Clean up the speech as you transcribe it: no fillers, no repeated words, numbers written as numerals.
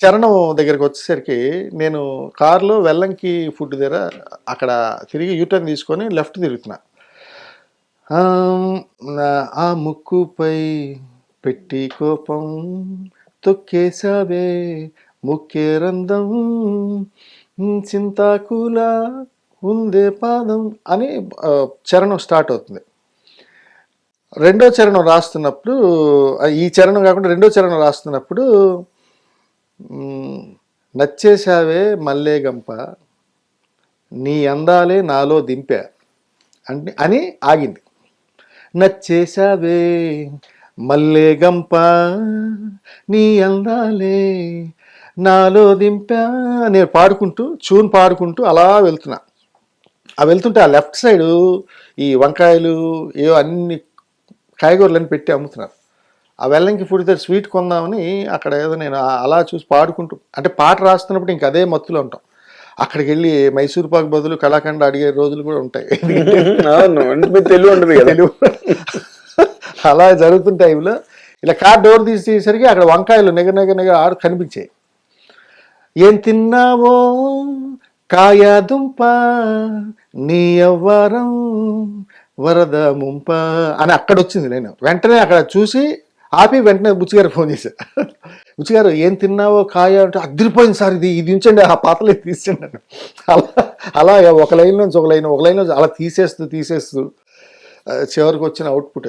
చరణం దగ్గరికి వచ్చేసరికి నేను కారులో వెల్లంకి ఫుడ్ దగ్గర అక్కడ తిరిగి యూటర్న్ తీసుకొని లెఫ్ట్ తిరుగుతున్నా. ఆ ముక్కుపై పెట్టి కోపం తొక్కేసావే ముక్కే రంధం చింతాకుల ఉందే పాదం అని చరణం స్టార్ట్ అవుతుంది. రెండో చరణం రాస్తున్నప్పుడు ఈ చరణం కాకుండా రెండో చరణం రాస్తున్నప్పుడు నచ్చేసావే మల్లే గంప నీ అందాలే నాలో దింపా అని ఆగింది. నచ్చేసావే మల్లే గంప నీ అందాలే నాలో దింపా నేను పాడుకుంటూ పాడుకుంటూ అలా వెళ్తున్నా. వెళ్తుంటే ఆ లెఫ్ట్ సైడు ఈ వంకాయలు ఏవో అన్ని కాయగూరలని పెట్టి అమ్ముతున్నారు. ఆ వెల్లంకి ఫుడ్ దగ్గర స్వీట్ కొందామని అక్కడ ఏదో నేను అలా చూసి పాడుకుంటూ, అంటే పాట రాస్తున్నప్పుడు ఇంక అదే మత్తులో ఉంటాం. అక్కడికి వెళ్ళి మైసూర్ పాక్ బదులు కళాఖండ అడిగే రోజులు కూడా ఉంటాయి. తెలుగు అలా జరుగుతున్న టైంలో ఇలా కార్ డోర్ తీసేసరికి అక్కడ వంకాయలు నెగ ఆడు కనిపించాయి. ఏం తిన్నావో కాయాదుంప నీ అవ్వారం వరద ముంప అని అక్కడ వచ్చింది. నేను వెంటనే అక్కడ చూసి ఆపి వెంటనే బుచ్చిగారు ఫోన్ చేశారు. బుచ్చిగారు ఏం తిన్నావో కాయ అంటే అదిరిపోయింది సార్, ఇది ఉంచండి, ఆ పాతలే తీసండి అని. అలా ఒక లైన్ నుంచి ఒక లైన్ నుంచి అలా తీసేస్తూ చివరికి వచ్చిన అవుట్పుట్ అది.